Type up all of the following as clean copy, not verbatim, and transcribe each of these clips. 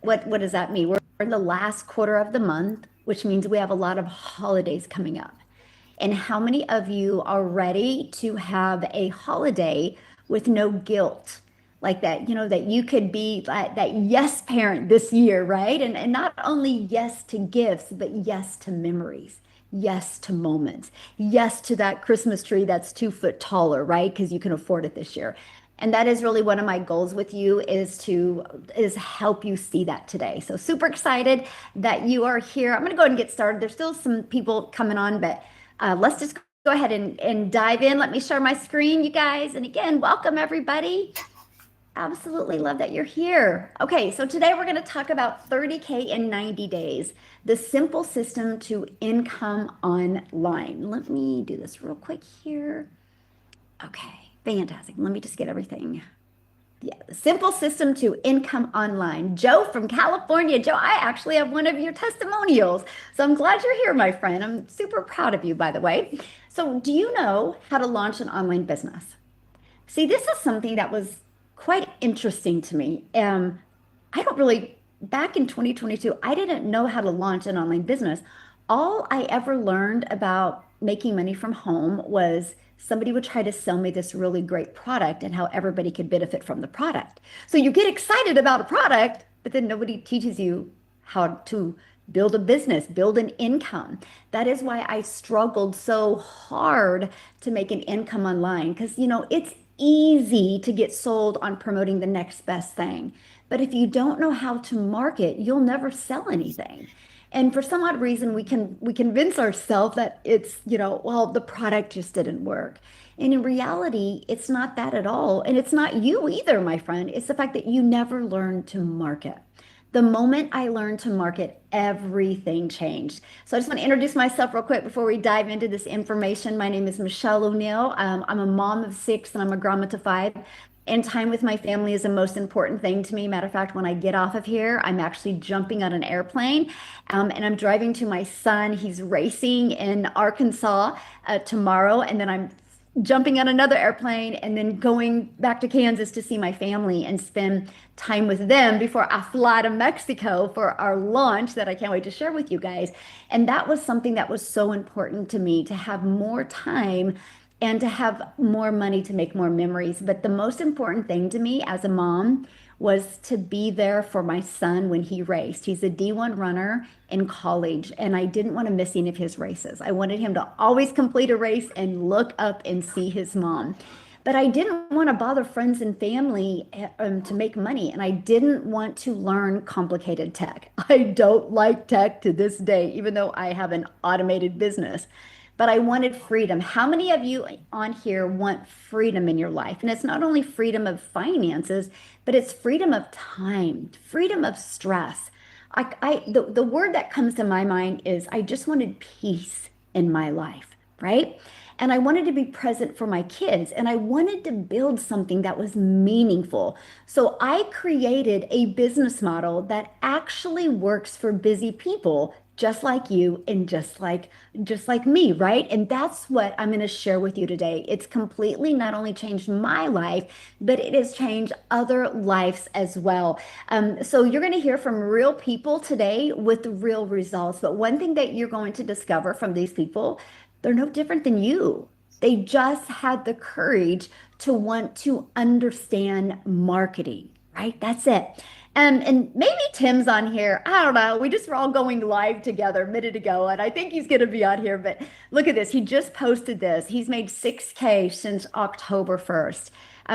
What does that mean? We're in the last quarter of the month, which means we have a lot of holidays coming up. And how many of you are ready to have a holiday with no guilt? Like that, that you could be that yes parent this year, right? And not only yes to gifts, but yes to memories, yes to moments, yes to that Christmas tree that's 2 foot taller, right? Because you can afford it this year. And that is really one of my goals with you is help you see that today. So super excited that you are here. I'm going to go ahead and get started. There's still some people coming on, but let's just go ahead and dive in. Let me share my screen, you guys. And again, welcome everybody. Absolutely love that you're here. Okay, so today we're going to talk about 30K in 90 days, the simple system to income online. Let me do this real quick here. Okay, fantastic. Let me just get everything. Yeah, the simple system to income online. Joe from California. Joe, I actually have one of your testimonials. So I'm glad you're here, my friend. I'm super proud of you, by the way. So do you know how to launch an online business? See, this is something that was quite interesting to me. I don't really, back in 2022, I didn't know how to launch an online business. All I ever learned about making money from home was somebody would try to sell me this really great product and how everybody could benefit from the product. So you get excited about a product, but then nobody teaches you how to build a business, build an income. That is why I struggled so hard to make an income online because, it's easy to get sold on promoting the next best thing. But if you don't know how to market, you'll never sell anything. And for some odd reason, we convince ourselves that it's, well, the product just didn't work. And in reality, it's not that at all. And it's not you either, my friend. It's the fact that you never learned to market. The moment I learned to market, everything changed. So I just want to introduce myself real quick before we dive into this information. My name is Michelle O'Neill. I'm a mom of 6 and I'm a grandma to 5. And time with my family is the most important thing to me. Matter of fact, when I get off of here, I'm actually jumping on an airplane, and I'm driving to my son. He's racing in Arkansas tomorrow, and then I'm jumping on another airplane and then going back to Kansas to see my family and spend time with them before I fly to Mexico for our launch that I can't wait to share with you guys. And that was something that was so important to me, to have more time and to have more money to make more memories. But the most important thing to me as a mom was to be there for my son when he raced. He's a D1 runner in college, and I didn't want to miss any of his races. I wanted him to always complete a race and look up and see his mom. But I didn't want to bother friends and family to make money, and I didn't want to learn complicated tech. I don't like tech to this day, even though I have an automated business. But I wanted freedom. How many of you on here want freedom in your life? And it's not only freedom of finances, but it's freedom of time, freedom of stress. The word that comes to my mind is I just wanted peace in my life, right? And I wanted to be present for my kids, and I wanted to build something that was meaningful. So I created a business model that actually works for busy people just like you and just like me, right? And that's what I'm going to share with you today. It's completely not only changed my life, but it has changed other lives as well. So you're going to hear from real people today with real results. But one thing that you're going to discover from these people, they're no different than you. They just had the courage to want to understand marketing, right? That's it. And maybe Tim's on here. I don't know. We just were all going live together a minute ago, and I think he's going to be on here. But look at this. He just posted this. He's made 6K since October 1st.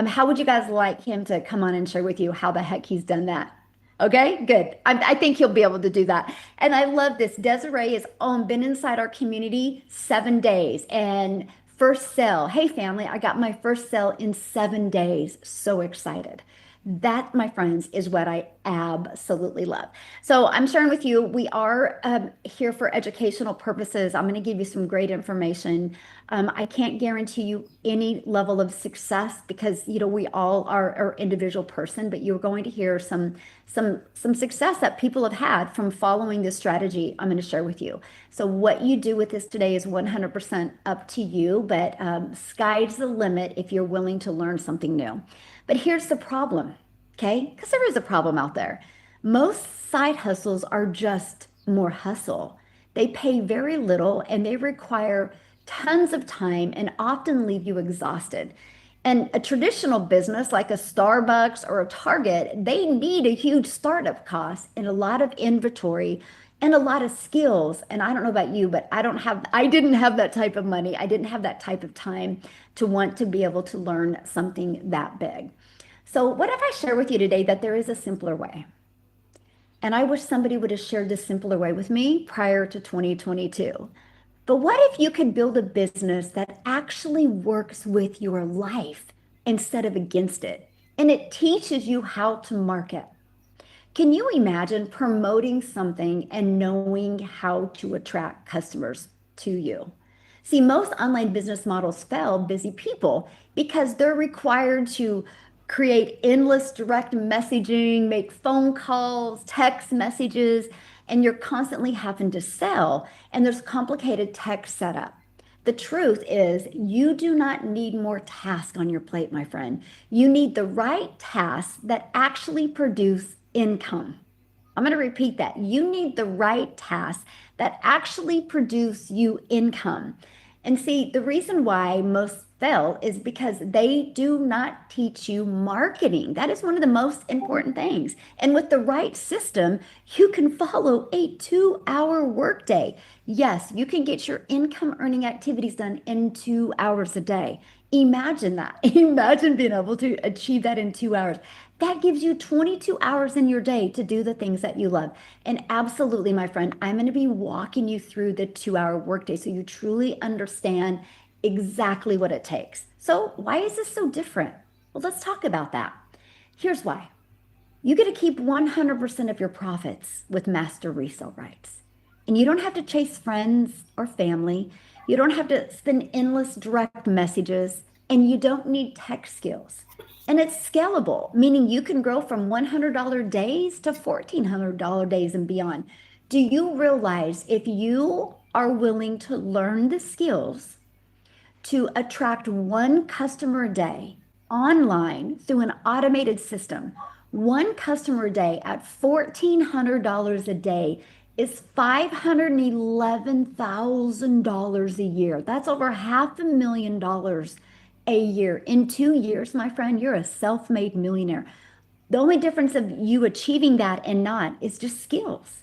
How would you guys like him to come on and share with you how the heck he's done that? Okay, good. I think he'll be able to do that. And I love this. Desiree has been inside our community 7 days and first sale. Hey, family, I got my first sale in 7 days. So excited. That, my friends, is what I absolutely love. So I'm sharing with you, we are here for educational purposes. I'm going to give you some great information. I can't guarantee you any level of success because, we all are individual person, but you're going to hear some success that people have had from following this strategy I'm going to share with you. So what you do with this today is 100% up to you, but sky's the limit if you're willing to learn something new. But here's the problem, okay? Because there is a problem out there. Most side hustles are just more hustle. They pay very little and they require tons of time and often leave you exhausted. And a traditional business like a Starbucks or a Target, they need a huge startup cost and a lot of inventory and a lot of skills. And I don't know about you, but I didn't have that type of money. I didn't have that type of time to want to be able to learn something that big. So what if I share with you today that there is a simpler way? And I wish somebody would have shared this simpler way with me prior to 2022. But what if you could build a business that actually works with your life instead of against it? And it teaches you how to market. Can you imagine promoting something and knowing how to attract customers to you? See, most online business models fail busy people because they're required to create endless direct messaging, make phone calls, text messages, and you're constantly having to sell, and there's complicated tech setup. The truth is, you do not need more tasks on your plate, my friend. You need the right tasks that actually produce income. I'm going to repeat that. You need the right tasks that actually produce you income. And see, the reason why most fail is because they do not teach you marketing. That is one of the most important things. And with the right system, you can follow a 2-hour workday. Yes, you can get your income earning activities done in 2 hours a day. Imagine that. Imagine being able to achieve that in 2 hours. That gives you 22 hours in your day to do the things that you love. And absolutely, my friend, I'm going to be walking you through the 2-hour workday so you truly understand exactly what it takes. So why is this so different? Well, let's talk about that. Here's why. You get to keep 100% of your profits with master resale rights. And you don't have to chase friends or family. You don't have to send endless direct messages. and you don't need tech skills. And it's scalable, meaning you can grow from $100 days to $1,400 days and beyond. Do you realize if you are willing to learn the skills to attract one customer a day online through an automated system, one customer a day at $1,400 a day is $511,000 a year. That's over $500,000 a year. In 2 years, my friend, you're a self-made millionaire. The only difference of you achieving that and not is just skills.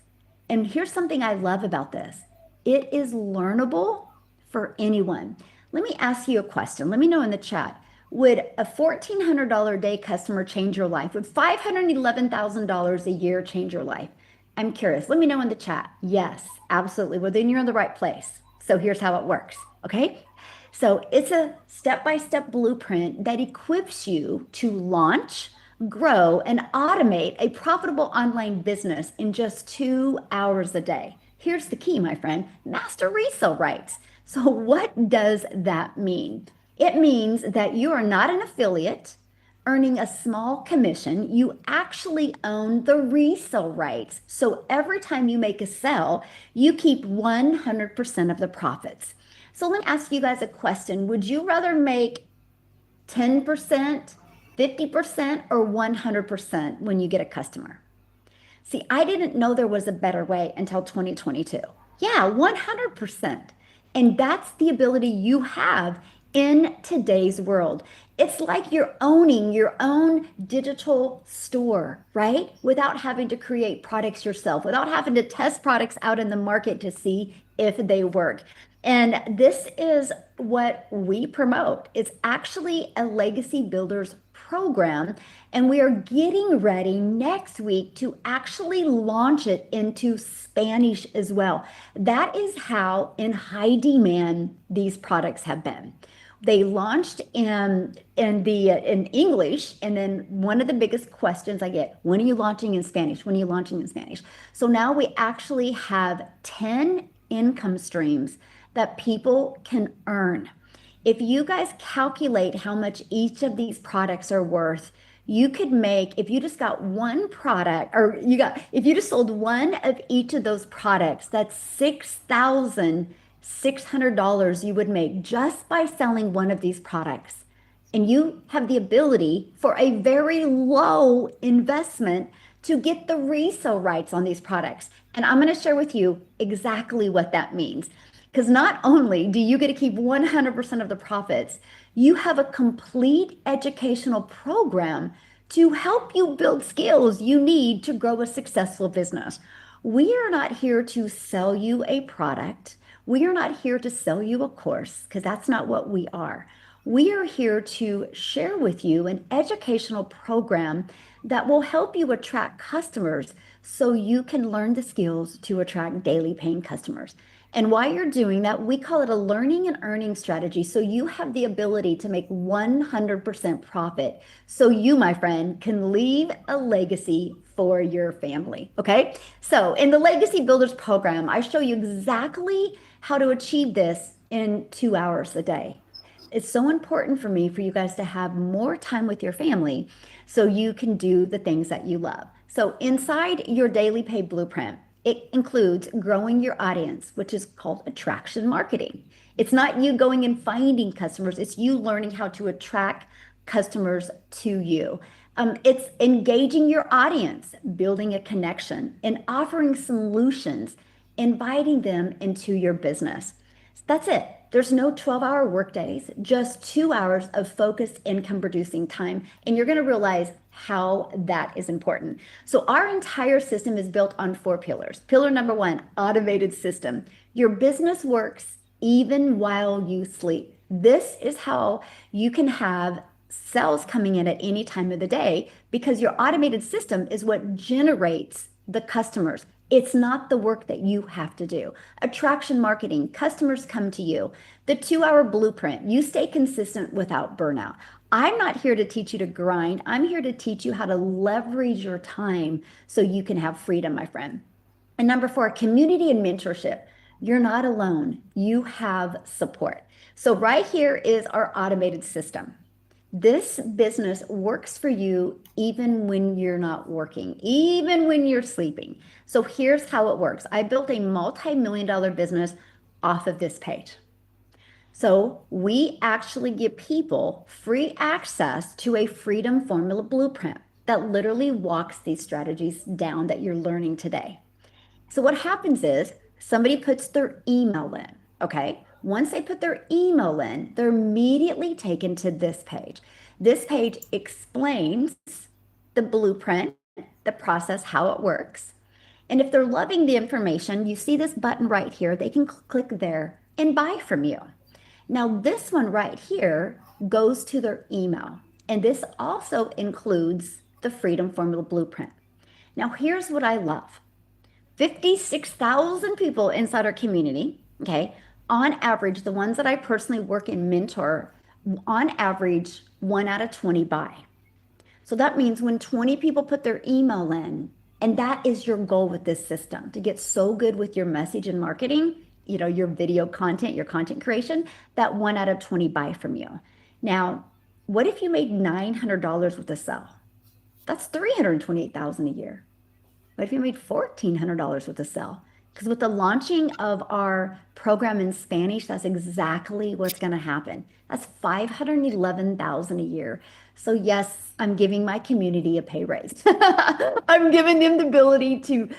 And here's something I love about this. It is learnable for anyone. Let me ask you a question. Let me know in the chat. Would a $1,400 a day customer change your life? Would $511,000 a year change your life? I'm curious. Let me know in the chat. Yes, absolutely. Well, then you're in the right place. So here's how it works. Okay. So it's a step-by-step blueprint that equips you to launch, grow, and automate a profitable online business in just 2 hours a day. Here's the key, my friend, master resale rights. So what does that mean? It means that you are not an affiliate earning a small commission. You actually own the resale rights. So every time you make a sale, you keep 100% of the profits. So let me ask you guys a question. Would you rather make 10%, 50%, or 100% when you get a customer? See, I didn't know there was a better way until 2022. Yeah, 100%. And that's the ability you have in today's world. It's like you're owning your own digital store, right? Without having to create products yourself, without having to test products out in the market to see if they work. And this is what we promote. It's actually a legacy builders program, and we are getting ready next week to actually launch it into Spanish as well. That is how in high demand these products have been. They launched in English, and then one of the biggest questions I get, when are you launching in Spanish? When are you launching in Spanish? So now we actually have 10 income streams that people can earn. If you guys calculate how much each of these products are worth, you could make, if you just got one product, or if you just sold one of each of those products, that's $6,600 you would make just by selling one of these products. And you have the ability for a very low investment to get the resale rights on these products. And I'm going to share with you exactly what that means. Because not only do you get to keep 100% of the profits, you have a complete educational program to help you build skills you need to grow a successful business. We are not here to sell you a product. We are not here to sell you a course, because that's not what we are. We are here to share with you an educational program that will help you attract customers so you can learn the skills to attract daily paying customers. And while you're doing that, we call it a learning and earning strategy. So you have the ability to make 100% profit. So you, my friend, can leave a legacy for your family. Okay. So in the Legacy Builders program, I show you exactly how to achieve this in 2 hours a day. It's so important for me for you guys to have more time with your family so you can do the things that you love. So inside your daily pay blueprint, it includes growing your audience, which is called attraction marketing. It's not you going and finding customers. It's you learning how to attract customers to you. It's engaging your audience, building a connection, and offering solutions, inviting them into your business. That's it. There's no 12-hour workdays, just 2 hours of focused income producing time. And you're going to realize how that is important. So our entire system is built on 4 pillars. Pillar number 1, automated system. Your business works even while you sleep. This is how you can have sales coming in at any time of the day, because your automated system is what generates the customers. It's not the work that you have to do. Attraction marketing, customers come to you. The 2-hour blueprint, you stay consistent without burnout. I'm not here to teach you to grind. I'm here to teach you how to leverage your time so you can have freedom, my friend. And number 4, community and mentorship. You're not alone. You have support. So right here is our automated system. This business works for you even when you're not working, even when you're sleeping. So here's how it works. I built a multi-million-dollar business off of this page. So we actually give people free access to a freedom formula blueprint that literally walks these strategies down that you're learning today. So what happens is somebody puts their email in, okay? Once they put their email in, they're immediately taken to this page. This page explains the blueprint, the process, how it works. And if they're loving the information, you see this button right here, they can click there and buy from you. Now, this one right here goes to their email, and this also includes the Freedom Formula Blueprint. Now, here's what I love. 56,000 people inside our community, okay? On average, the ones that I personally work and mentor, on average, 1 out of 20 buy. So that means when 20 people put their email in, and that is your goal with this system, to get so good with your message and marketing, your video content, your content creation, that 1 out of 20 buy from you. Now, what if you made $900 with a sell? That's $328,000 a year. What if you made $1,400 with a sell? Because with the launching of our program in Spanish, that's exactly what's going to happen. That's $511,000 a year. So yes, I'm giving my community a pay raise. I'm giving them the ability to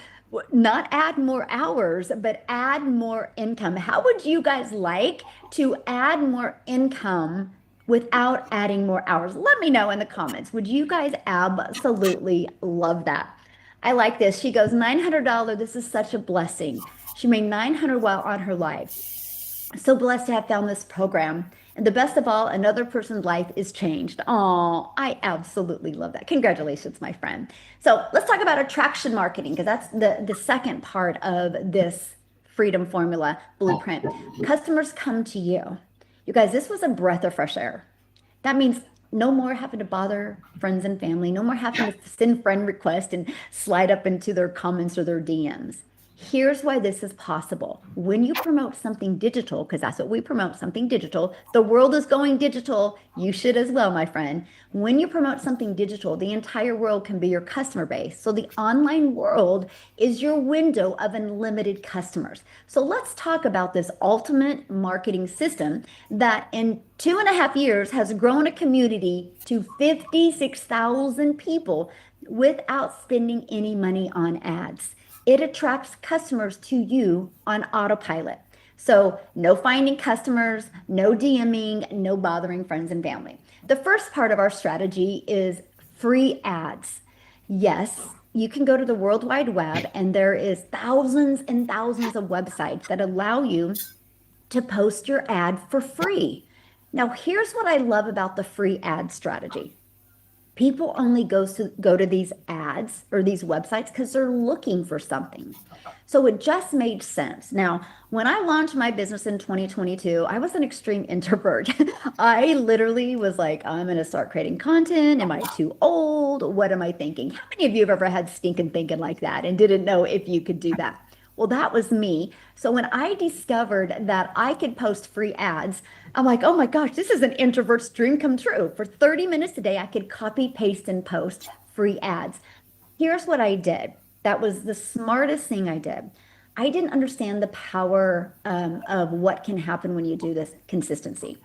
not add more hours, but add more income. How would you guys like to add more income without adding more hours? Let me know in the comments. Would you guys absolutely love that? I like this. She goes, $900. This is such a blessing. She made $900 while on her live. So blessed to have found this program. And the best of all, another person's life is changed. Oh, I absolutely love that. Congratulations, my friend. So let's talk about attraction marketing, because that's the second part of this freedom formula blueprint. Customers come to you. You guys, this was a breath of fresh air. That means no more having to bother friends and family, no more having to send friend requests and slide up into their comments or their DMs. Here's why this is possible. When you promote something digital, because that's what we promote, something digital, the world is going digital. You should as well, my friend. When you promote something digital, the entire world can be your customer base. So the online world is your window of unlimited customers. So let's talk about this ultimate marketing system that in 2.5 years has grown a community to 56,000 people without spending any money on ads. It attracts customers to you on autopilot. So no finding customers, no DMing, no bothering friends and family. The first part of our strategy is free ads. Yes, you can go to the World Wide Web, and there is thousands and thousands of websites that allow you to post your ad for free. Now, here's what I love about the free ad strategy. People only go to these ads or these websites because they're looking for something. So it just made sense. Now, when I launched my business in 2022, I was an extreme introvert. I literally was like, I'm going to start creating content. Am I too old? What am I thinking? How many of you have ever had stinking thinking like that and didn't know if you could do that? Well, that was me. So when I discovered that I could post free ads, I'm like, oh my gosh, this is an introvert's dream come true. For 30 minutes a day, I could copy, paste, and post free ads. Here's what I did. That was the smartest thing I did. I didn't understand the power of what can happen when you do this consistency.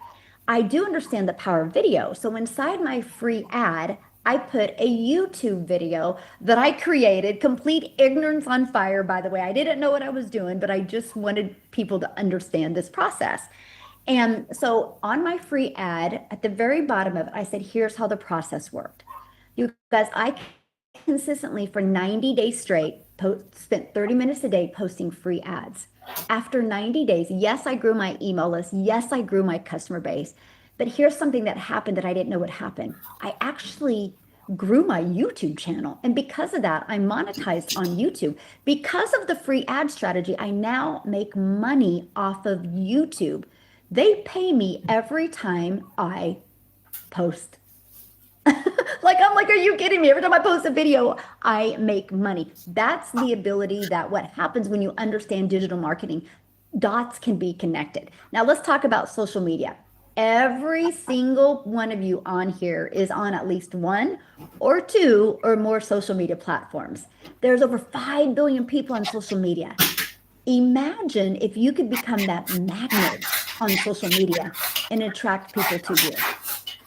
I do understand the power of video. So inside my free ad, I put a YouTube video that I created, complete ignorance on fire, by the way. I didn't know what I was doing, but I just wanted people to understand this process. And so on my free ad, at the very bottom of it, I said, here's how the process worked. You guys, I consistently for 90 days straight spent 30 minutes a day posting free ads. After 90 days, yes, I grew my email list. Yes, I grew my customer base. But here's something that happened that I didn't know would happen. I actually grew my YouTube channel. And because of that, I monetized on YouTube. Because of the free ad strategy, I now make money off of YouTube. They pay me every time I post. I'm like, are you kidding me? Every time I post a video, I make money. That's the ability that what happens when you understand digital marketing. dots can be connected. Now let's talk about social media. Every single one of you on here is on at least one or two or more social media platforms. There's over 5 billion people on social media. Imagine if you could become that magnet on social media and attract people to you.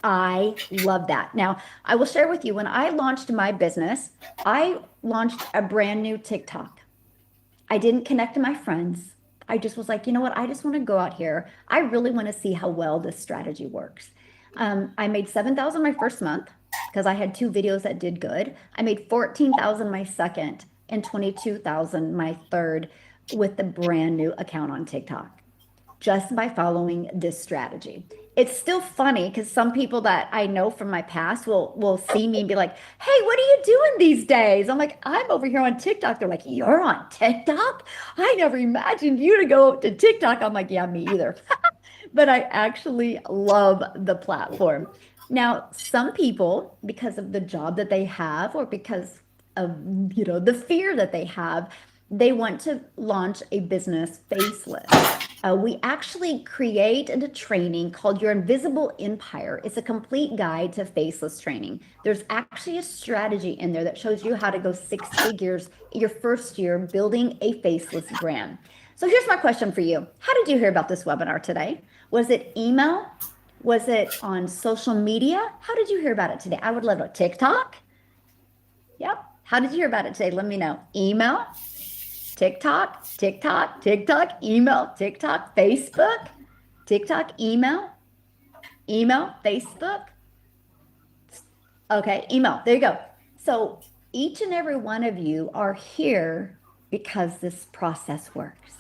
I love that. Now, I will share with you when I launched my business, I launched a brand new TikTok. I didn't connect to my friends. I just was like, you know what? I just want to go out here. I really want to see how well this strategy works. I made 7,000 my first month because I had 2 videos that did good. I made 14,000 my second and 22,000 my third with the brand new account on TikTok just by following this strategy. It's still funny because some people that I know from my past will see me and be like, "Hey, what are you doing these days?" I'm like, "I'm over here on TikTok." They're like, "You're on TikTok? I never imagined you to go to TikTok." I'm like, "Yeah, me either." But I actually love the platform. Now, some people, because of the job that they have or because of, the fear that they have, they want to launch a business faceless. We actually created a training called Your Invisible Empire. It's a complete guide to faceless training. There's actually a strategy in there that shows you how to go 6 figures your first year building a faceless brand. So here's my question for you. How did you hear about this webinar today? Was it email? Was it on social media? How did you hear about it today? I would love to. TikTok? Yep. How did you hear about it today? Let me know. Email? TikTok, email, TikTok, Facebook, TikTok, email, Facebook. Okay, email. There you go. So each and every one of you are here because this process works.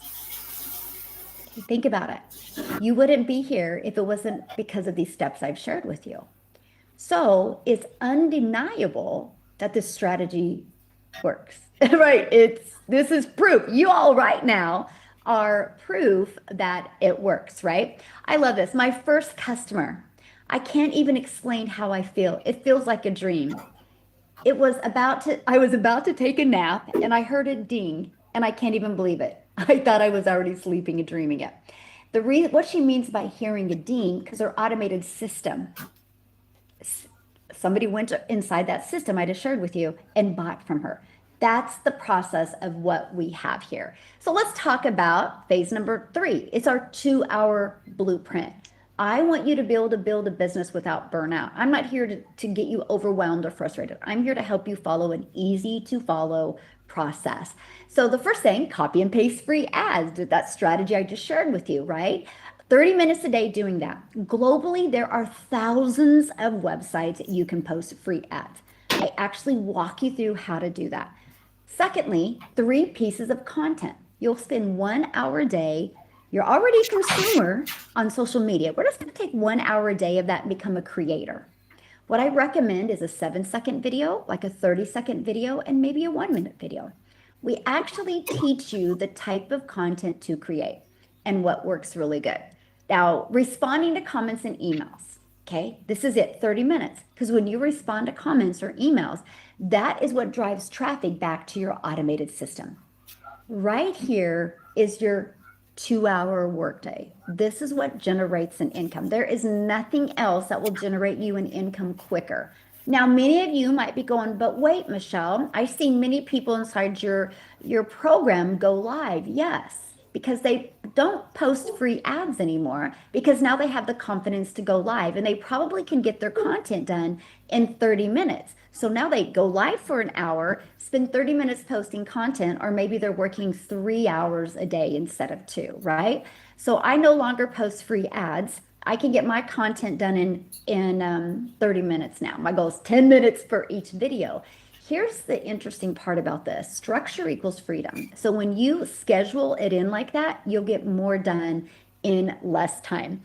Okay, think about it. You wouldn't be here if it wasn't because of these steps I've shared with you. So it's undeniable that this strategy works, right? This is proof. You all right now are proof that it works, right? I love this. My first customer, I can't even explain how I feel. It feels like a dream. I was about to take a nap and I heard a ding and I can't even believe it. I thought I was already sleeping and dreaming it. What she means by hearing a ding, because her automated system, somebody went inside that system I just shared with you and bought from her. That's the process of what we have here. So let's talk about phase number 3. It's our 2-hour blueprint. I want you to be able to build a business without burnout. I'm not here to get you overwhelmed or frustrated. I'm here to help you follow an easy to follow process. So the first thing, copy and paste free ads. That strategy I just shared with you, right? 30 minutes a day doing that. Globally, there are thousands of websites that you can post free ads. I actually walk you through how to do that. Secondly, 3 pieces of content. You'll spend 1 hour a day. You're already a consumer on social media. We're just going to take 1 hour a day of that and become a creator. What I recommend is a 7-second video, like a 30-second video, and maybe a 1-minute video. We actually teach you the type of content to create and what works really good. Now, responding to comments and emails. Okay, this is it, 30 minutes. Because when you respond to comments or emails, that is what drives traffic back to your automated system. Right here is your 2-hour workday. This is what generates an income. There is nothing else that will generate you an income quicker. Now, many of you might be going, but wait, Michelle, I've seen many people inside your program go live. Yes, because they don't post free ads anymore because now they have the confidence to go live and they probably can get their content done in 30 minutes. So now they go live for an hour, spend 30 minutes posting content, or maybe they're working 3 hours a day instead of 2, right? So I no longer post free ads. I can get my content done in 30 minutes now. My goal is 10 minutes for each video. Here's the interesting part about this. Structure equals freedom. So when you schedule it in like that, you'll get more done in less time.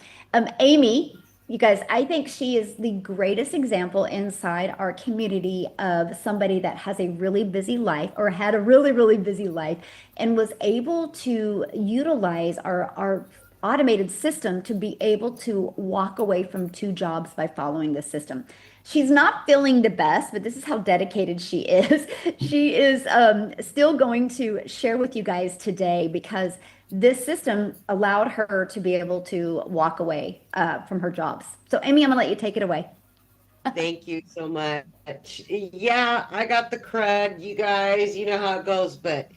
Amy, you guys, I think she is the greatest example inside our community of somebody that has a really busy life or had a really, really busy life and was able to utilize our automated system to be able to walk away from 2 jobs by following the system. She's not feeling the best, but this is how dedicated she is. She is still going to share with you guys today because this system allowed her to be able to walk away from her jobs. So, Amy, I'm gonna let you take it away. Thank you so much. Yeah, I got the crud, you guys, you know how it goes, but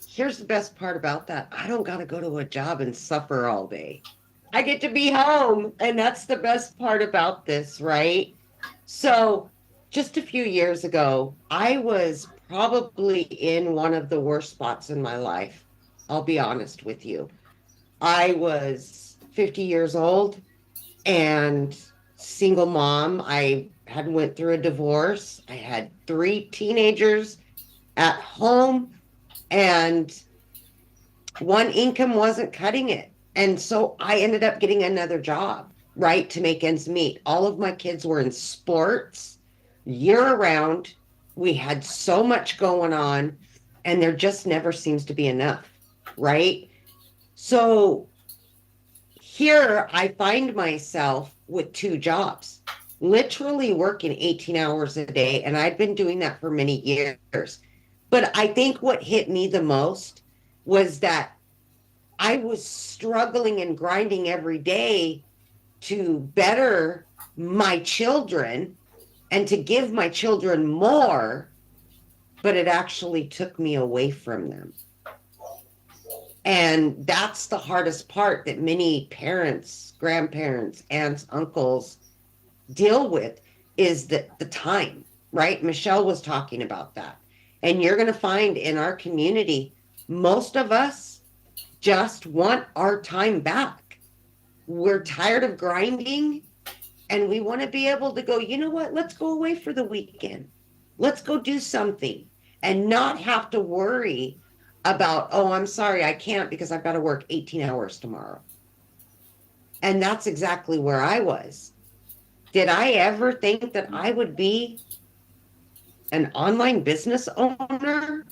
here's the best part about that. I don't got to go to a job and suffer all day. I get to be home, and that's the best part about this, right? So, just a few years ago, I was probably in one of the worst spots in my life. I'll be honest with you. I was 50 years old and single mom. I had went through a divorce. I had three teenagers at home, and one income wasn't cutting it. And so I ended up getting another job, right, to make ends meet. All of my kids were in sports year round. We had so much going on, and there just never seems to be enough, right? So here I find myself with two jobs, literally working 18 hours a day. And I'd been doing that for many years. But I think what hit me the most was that I was struggling and grinding every day to better my children and to give my children more, but it actually took me away from them. And that's the hardest part that many parents, grandparents, aunts, uncles deal with is that the time, right? Michelle was talking about that. And you're going to find in our community, most of us just want our time back. We're tired of grinding and we want to be able to go, you know what? Let's go away for the weekend. Let's go do something and not have to worry about, oh, I'm sorry, I can't because I've got to work 18 hours tomorrow. And that's exactly where I was. Did I ever think that I would be an online business owner?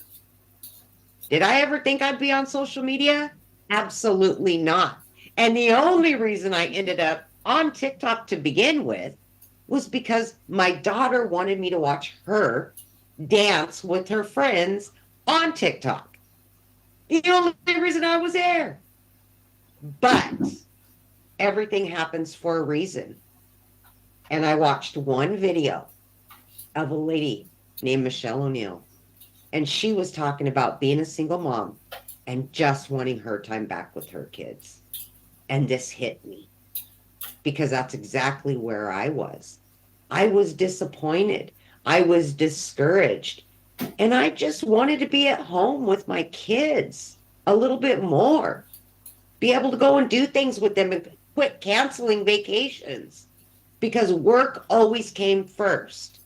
Did I ever think I'd be on social media? Absolutely not. And the only reason I ended up on TikTok to begin with was because my daughter wanted me to watch her dance with her friends on TikTok. The only reason I was there. But everything happens for a reason. And I watched one video of a lady named Michelle O'Neill. And she was talking about being a single mom and just wanting her time back with her kids. And this hit me because that's exactly where I was. I was disappointed. I was discouraged. And I just wanted to be at home with my kids a little bit more, be able to go and do things with them and quit canceling vacations because work always came first.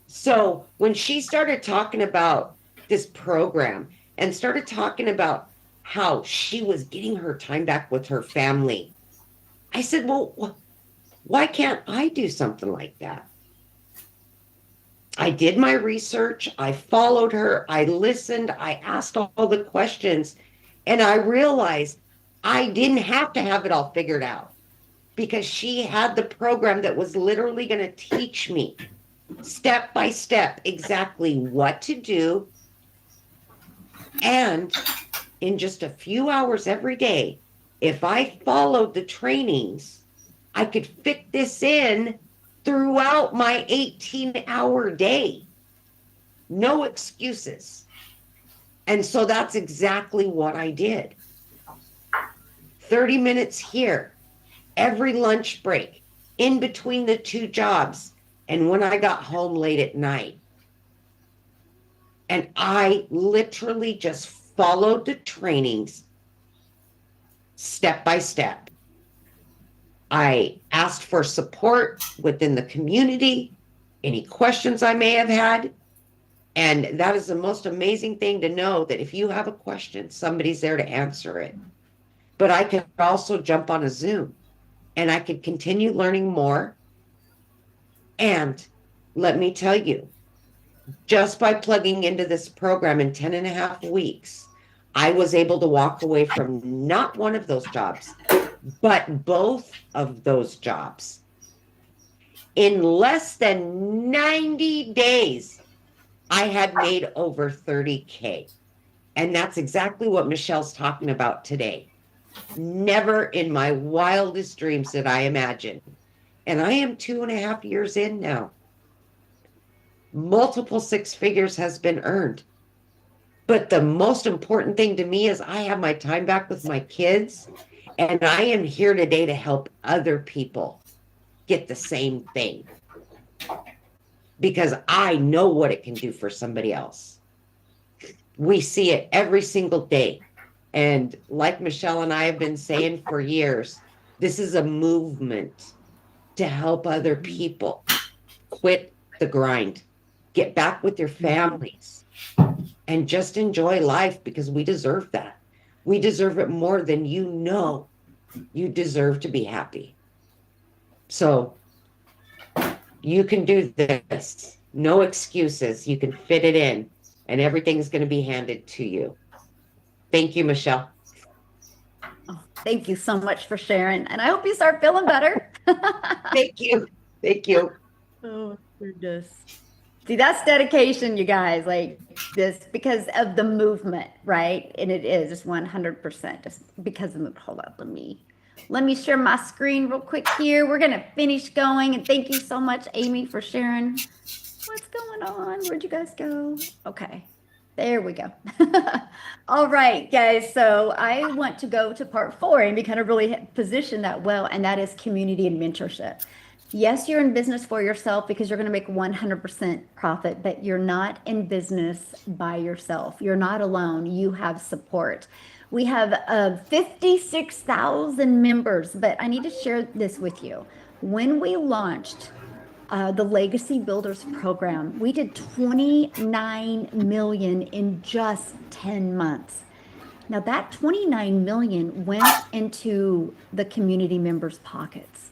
So when she started talking about this program and started talking about how she was getting her time back with her family, I said, well, why can't I do something like that? I did my research. I followed her. I listened. I asked all the questions. And I realized I didn't have to have it all figured out because she had the program that was literally going to teach me step by step exactly what to do. And in just a few hours every day, if I followed the trainings, I could fit this in throughout my 18-hour day. No excuses. And so that's exactly what I did. 30 minutes here, every lunch break, in between the two jobs, and when I got home late at night. And I literally just followed the trainings step by step. I asked for support within the community, any questions I may have had. And that is the most amazing thing to know that if you have a question, somebody's there to answer it. But I could also jump on a Zoom and I could continue learning more. And let me tell you, just by plugging into this program in 10 and a half weeks, I was able to walk away from not one of those jobs, but both of those jobs. In less than 90 days, I had made over 30K. And that's exactly what Michelle's talking about today. Never in my wildest dreams did I imagine. And I am 2.5 years in now. Multiple six figures has been earned. But the most important thing to me is I have my time back with my kids, and I am here today to help other people get the same thing because I know what it can do for somebody else. We see it every single day. And like Michelle and I have been saying for years, this is a movement to help other people quit the grind, get back with their families, and just enjoy life because we deserve that. We deserve it more than you know. You deserve to be happy. So you can do this. No excuses. You can fit it in, and everything's going to be handed to you. Thank you, Michelle. Oh, thank you so much for sharing. And I hope you start feeling better. Thank you. Thank you. Oh, goodness. See, that's dedication, you guys, like this, because of the movement, right? And it is just 100% just because of the movement. Hold up, let me share my screen real quick here. We're going to finish going. And thank you so much, Amy, for sharing. What's going on? Where'd you guys go? Okay. There we go. All right, guys. So I want to go to part 4 and we kind of really position that well, and that is community and mentorship. Yes, you're in business for yourself because you're going to make 100% profit, but you're not in business by yourself. You're not alone. You have support. We have 56,000 members, but I need to share this with you. When we launched the Legacy Builders program, we did 29 million in just 10 months. Now that 29 million went into the community members' pockets.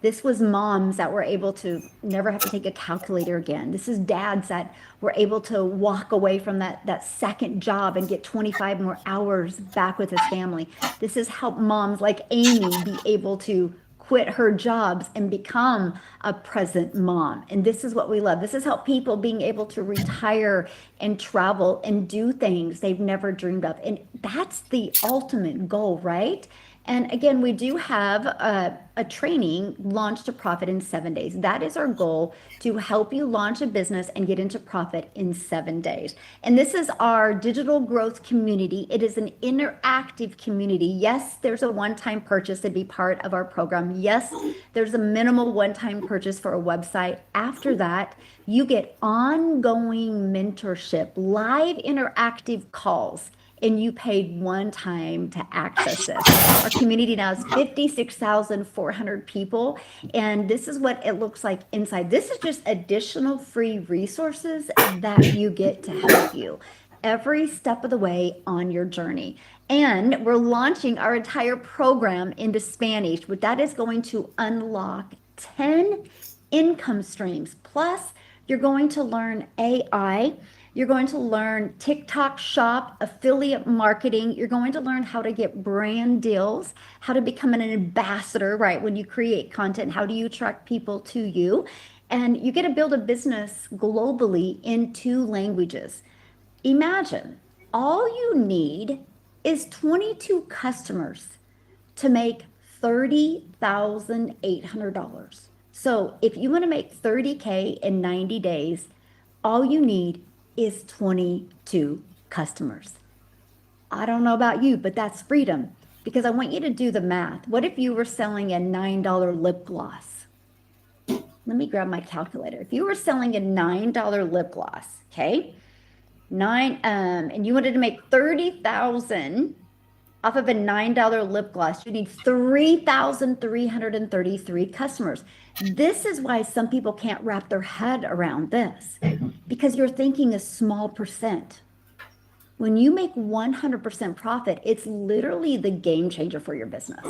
This was moms that were able to never have to take a calculator again. This is dads that were able to walk away from that second job and get 25 more hours back with his family. This has helped moms like Amy be able to quit her jobs and become a present mom. And this is what we love. This has helped people being able to retire and travel and do things they've never dreamed of. And that's the ultimate goal, right? And again, we do have a training, Launch to Profit in 7 days. That is our goal, to help you launch a business and get into profit in 7 days. And this is our digital growth community. It is an interactive community. Yes, there's a one-time purchase to be part of our program. Yes, there's a minimal one-time purchase for a website. After that, you get ongoing mentorship, live interactive calls, and you paid one time to access this. Our community now is 56,400 people, and this is what it looks like inside. This is just additional free resources that you get to help you every step of the way on your journey. And we're launching our entire program into Spanish, but that is going to unlock 10 income streams. Plus, you're going to learn AI. You're going to learn TikTok shop, affiliate marketing. You're going to learn how to get brand deals, how to become an ambassador, right? When you create content, how do you attract people to you? And you get to build a business globally in 2 languages. Imagine all you need is 22 customers to make $30,800. So if you want to make 30K in 90 days, all you need is 22 customers. I don't know about you, but that's freedom, because I want you to do the math. What if you were selling a $9 lip gloss? Let me grab my calculator. If you were selling a $9 lip gloss, okay, and you wanted to make 30,000 off of a $9 lip gloss, you need 3,333 customers. This is why some people can't wrap their head around this, because you're thinking a small percent. When you make 100% profit, it's literally the game changer for your business.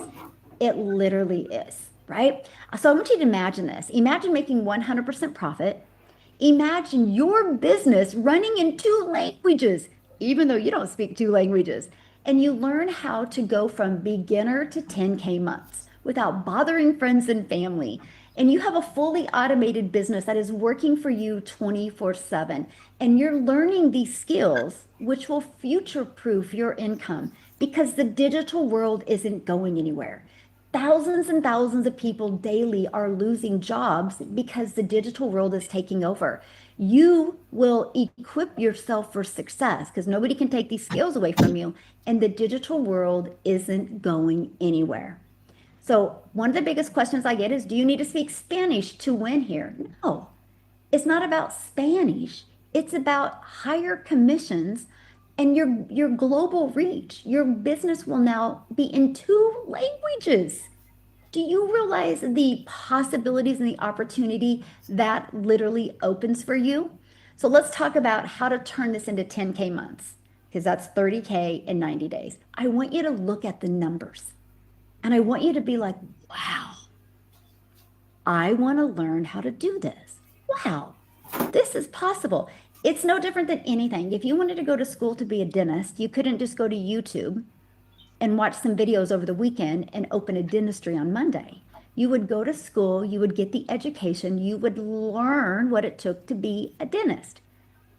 It literally is, right? So I want you to imagine this. Imagine making 100% profit. Imagine your business running in 2 languages, even though you don't speak 2 languages. And you learn how to go from beginner to 10K months, without bothering friends and family. And you have a fully automated business that is working for you 24/7. And you're learning these skills, which will future proof your income because the digital world isn't going anywhere. Thousands and thousands of people daily are losing jobs because the digital world is taking over. You will equip yourself for success because nobody can take these skills away from you, and the digital world isn't going anywhere. So, one of the biggest questions I get is, do you need to speak Spanish to win here? No, it's not about Spanish. It's about higher commissions and your global reach. Your business will now be in 2 languages. Do you realize the possibilities and the opportunity that literally opens for you? So let's talk about how to turn this into 10K months, because that's 30K in 90 days. I want you to look at the numbers and I want you to be like, wow, I want to learn how to do this. Wow, this is possible. It's no different than anything. If you wanted to go to school to be a dentist, you couldn't just go to YouTube and watch some videos over the weekend and open a dentistry on Monday. You would go to school, you would get the education, you would learn what it took to be a dentist.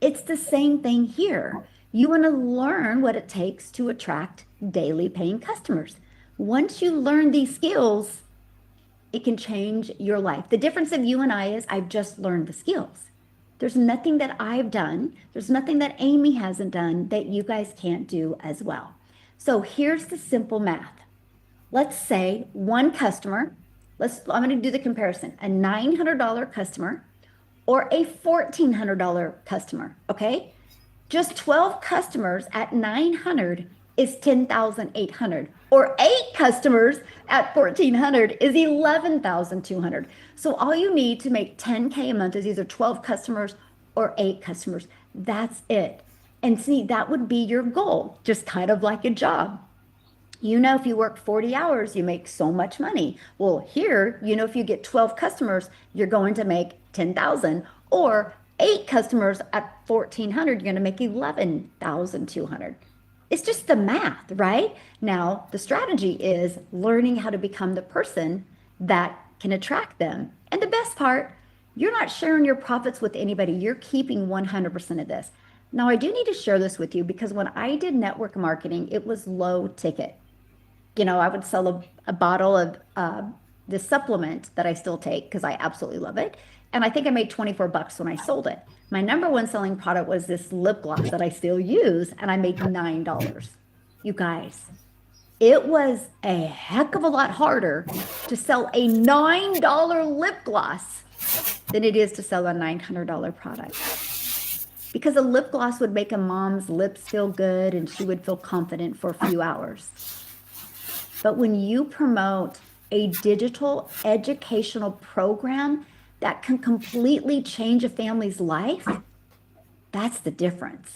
It's the same thing here. You want to learn what it takes to attract daily paying customers. Once you learn these skills, it can change your life. The difference of you and I is I've just learned the skills. There's nothing that I've done, there's nothing that Amy hasn't done that you guys can't do as well. So here's the simple math. Let's say one customer, I'm going to do the comparison, a $900 customer or a $1,400 customer, okay? Just 12 customers at 900 is 10,800, or 8 customers at 1,400 is 11,200. So all you need to make 10K a month is either 12 customers or 8 customers. That's it. And see, that would be your goal, just kind of like a job. You know, if you work 40 hours, you make so much money. Well, here, you know, if you get 12 customers, you're going to make 10,000, or 8 customers at 1,400, you're going to make 11,200. It's just the math, right? Now, the strategy is learning how to become the person that can attract them. And the best part, you're not sharing your profits with anybody. You're keeping 100% of this. Now, I do need to share this with you because when I did network marketing, it was low ticket. You know, I would sell a bottle of the supplement that I still take because I absolutely love it. And I think I made 24 bucks when I sold it. My number one selling product was this lip gloss that I still use, and I made $9. You guys, it was a heck of a lot harder to sell a $9 lip gloss than it is to sell a $900 product. Because a lip gloss would make a mom's lips feel good and she would feel confident for a few hours. But when you promote a digital educational program that can completely change a family's life, that's the difference.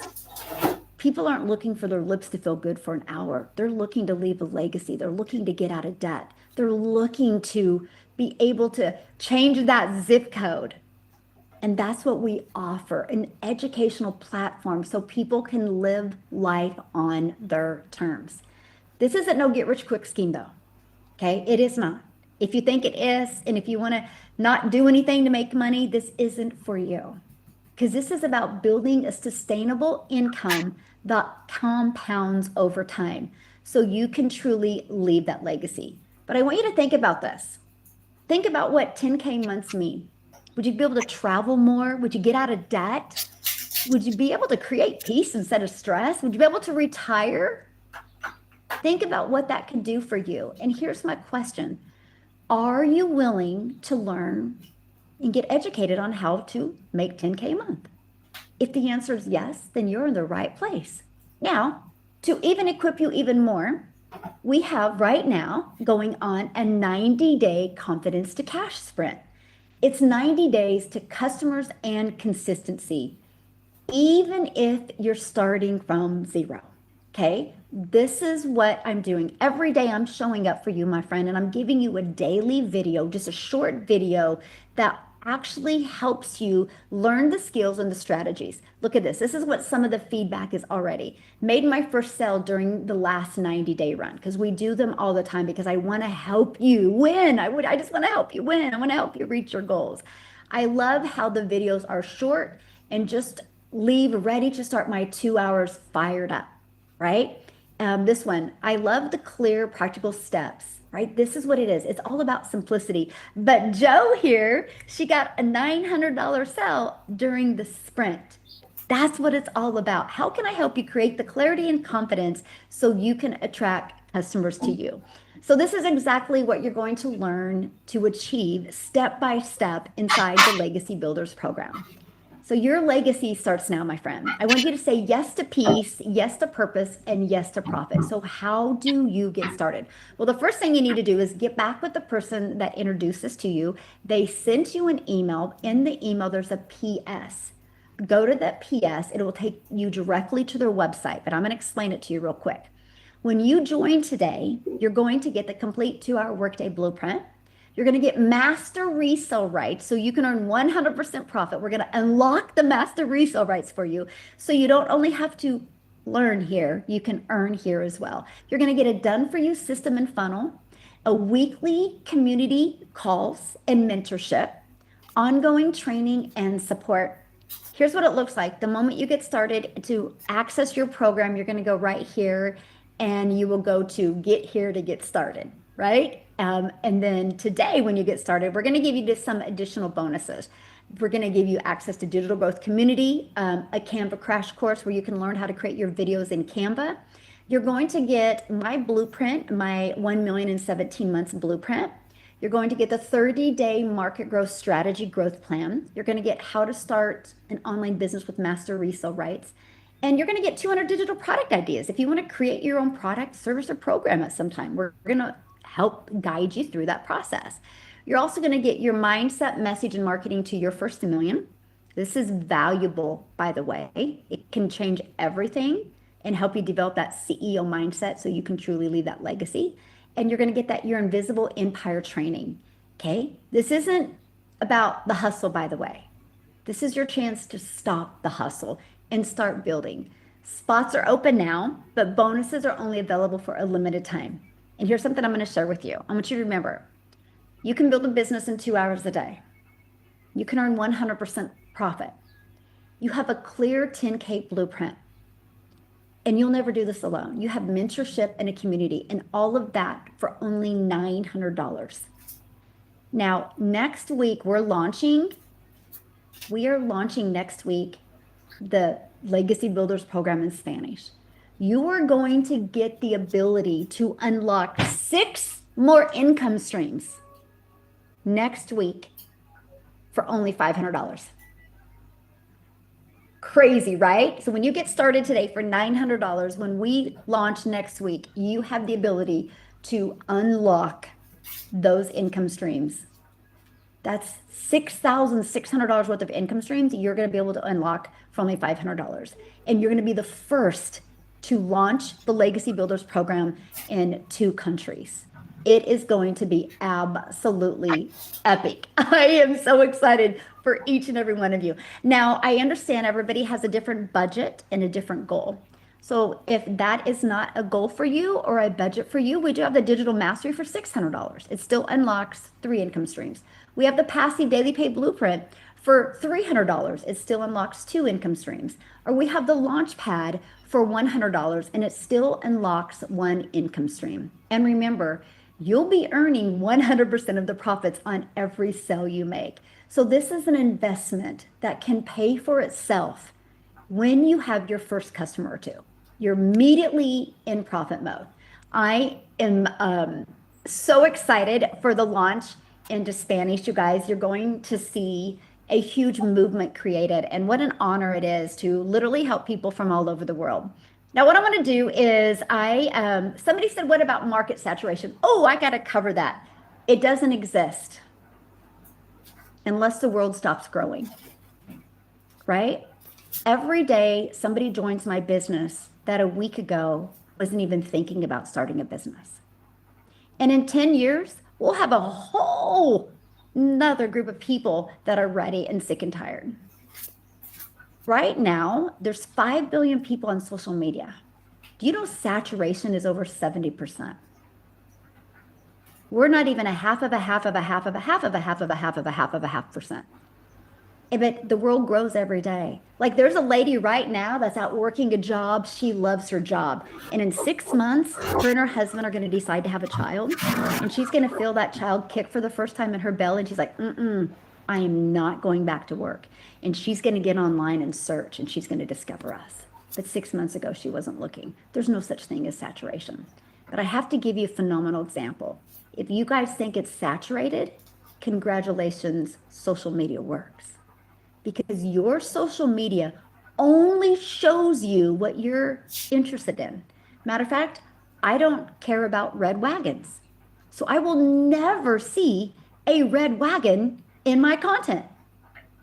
People aren't looking for their lips to feel good for an hour. They're looking to leave a legacy. They're looking to get out of debt. They're looking to be able to change that zip code. And that's what we offer, an educational platform so people can live life on their terms. This isn't no get rich quick scheme though, okay? It is not. If you think it is, and if you want to not do anything to make money, this isn't for you. Because this is about building a sustainable income that compounds over time so you can truly leave that legacy. But I want you to think about this. Think about what 10K months mean. Would you be able to travel more? Would you get out of debt? Would you be able to create peace instead of stress? Would you be able to retire? Think about what that could do for you. And here's my question. Are you willing to learn and get educated on how to make 10K a month? If the answer is yes, then you're in the right place. Now, to even equip you even more, we have right now going on a 90-day confidence to cash sprint. It's 90 days to customers and consistency, even if you're starting from zero. Okay, this is what I'm doing. Every day I'm showing up for you, my friend, and I'm giving you a daily video, just a short video that actually helps you learn the skills and the strategies. Look at this. This is what some of the feedback is already. Made my first sale during the last 90-day run, because we do them all the time because I want to help you win. I just want to help you win. I want to help you reach your goals. I love how the videos are short and just leave ready to start my 2 hours fired up, right? This one, I love the clear, practical steps, right? This is what it is. It's all about simplicity. But Joe here, she got a $900 sale during the sprint. That's what it's all about. How can I help you create the clarity and confidence so you can attract customers to you? So this is exactly what you're going to learn to achieve step by step inside the Legacy Builders program. So your legacy starts now, my friend. I want you to say yes to peace, yes to purpose, and yes to profit. So how do you get started? Well, the first thing you need to do is get back with the person that introduced this to you. They sent you an email. In the email, there's a PS. Go to that PS. It will take you directly to their website, but I'm going to explain it to you real quick. When you join today, you're going to get the complete 2-hour workday blueprint. You're going to get master resale rights so you can earn 100% profit. We're going to unlock the master resale rights for you so you don't only have to learn here, you can earn here as well. You're going to get a done for you system and funnel, a weekly community calls and mentorship, ongoing training and support. Here's what it looks like. The moment you get started to access your program, you're going to go right here and you will go to get here to get started, right? And then today, when you get started, we're going to give you just some additional bonuses. We're going to give you access to Digital Growth Community, a Canva crash course where you can learn how to create your videos in Canva. You're going to get my blueprint, my 1 million in 17 months blueprint. You're going to get the 30-day market growth strategy growth plan. You're going to get how to start an online business with master resale rights. And you're going to get 200 digital product ideas. If you want to create your own product, service, or program at some time, we're going to help guide you through that process. You're also going to get your mindset, message, and marketing to your first $1 million. This is valuable, by the way. It can change everything and help you develop that CEO mindset so you can truly leave that legacy. And you're going to get that Your Invisible Empire training. Okay? This isn't about the hustle, by the way. This is your chance to stop the hustle and start building. Spots are open now, but bonuses are only available for a limited time. And here's something I'm going to share with you. I want you to remember, you can build a business in 2 hours a day. You can earn 100% profit. You have a clear 10K blueprint. And you'll never do this alone. You have mentorship and a community, and all of that for only $900. Now, next week, we are launching next week the Legacy Builders program in Spanish. You are going to get the ability to unlock 6 more income streams next week for only $500. Crazy, right? So when you get started today for $900, when we launch next week, you have the ability to unlock those income streams. That's $6,600 worth of income streams you're going to be able to unlock for only $500. And you're going to be the first to launch the Legacy Builders program in 2 countries. It is going to be absolutely epic. I am so excited for each and every one of you. Now, I understand everybody has a different budget and a different goal. So if that is not a goal for you or a budget for you, we do have the Digital Mastery for $600. It still unlocks 3 income streams. We have the Passive Daily Pay Blueprint for $300. It still unlocks 2 income streams. Or we have the Launchpad for $100, and it still unlocks 1 income stream. And remember, you'll be earning 100% of the profits on every sale you make. So this is an investment that can pay for itself when you have your first customer or 2. You're immediately in profit mode. I am so excited for the launch into Spanish, you guys. You're going to see a huge movement created, and what an honor it is to literally help people from all over the world. Now, what I want to do is somebody said, what about market saturation? Oh, I got to cover that. It doesn't exist unless the world stops growing, right? Every day somebody joins my business that a week ago wasn't even thinking about starting a business. And in 10 years, we'll have a whole another group of people that are ready and sick and tired. Right now, there's 5 billion people on social media. Do you know saturation is over 70%? We're not even a half of a half of a half of a half of a half of a half of a half of a half percent. But the world grows every day. Like there's a lady right now that's out working a job. She loves her job. And in 6 months, her and her husband are going to decide to have a child. And she's going to feel that child kick for the first time in her belly. And she's like, I am not going back to work. And she's going to get online and search and she's going to discover us. But 6 months ago, she wasn't looking. There's no such thing as saturation. But I have to give you a phenomenal example. If you guys think it's saturated, congratulations, social media works. Because your social media only shows you what you're interested in. Matter of fact, I don't care about red wagons. So I will never see a red wagon in my content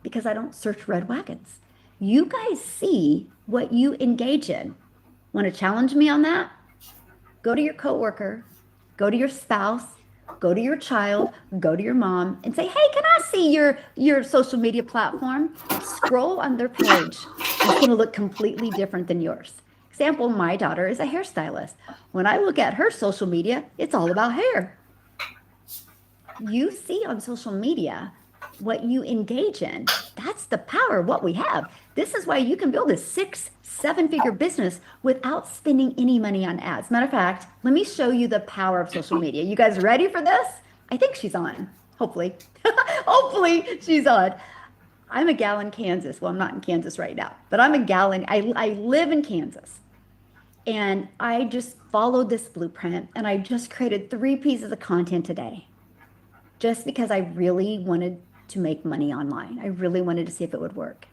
because I don't search red wagons. You guys see what you engage in. Want to challenge me on that? Go to your coworker, go to your spouse, go to your child, go to your mom and say, hey, can I see your social media platform? Scroll on their page. It's going to look completely different than yours. Example, my daughter is a hairstylist. When I look at her social media, it's all about hair. You see on social media what you engage in. That's the power of what we have. This is why you can build a 6-7-figure business without spending any money on ads. Matter of fact, let me show you the power of social media. You guys ready for this? I think she's on, hopefully. Hopefully she's on. I'm a gal in Kansas. Well, I'm not in Kansas right now, but I'm a gal in, I live in Kansas. And I just followed this blueprint and I just created 3 pieces of content today. Just because I really wanted to make money online. I really wanted to see if it would work.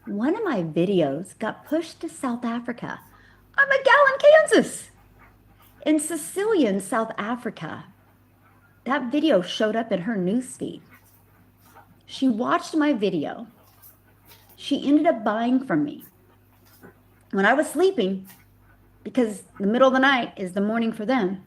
One of my videos got pushed to South Africa. I'm a gal in Kansas. In Sicilian, South Africa, that video showed up in her newsfeed. She watched my video. She ended up buying from me. When I was sleeping, because the middle of the night is the morning for them,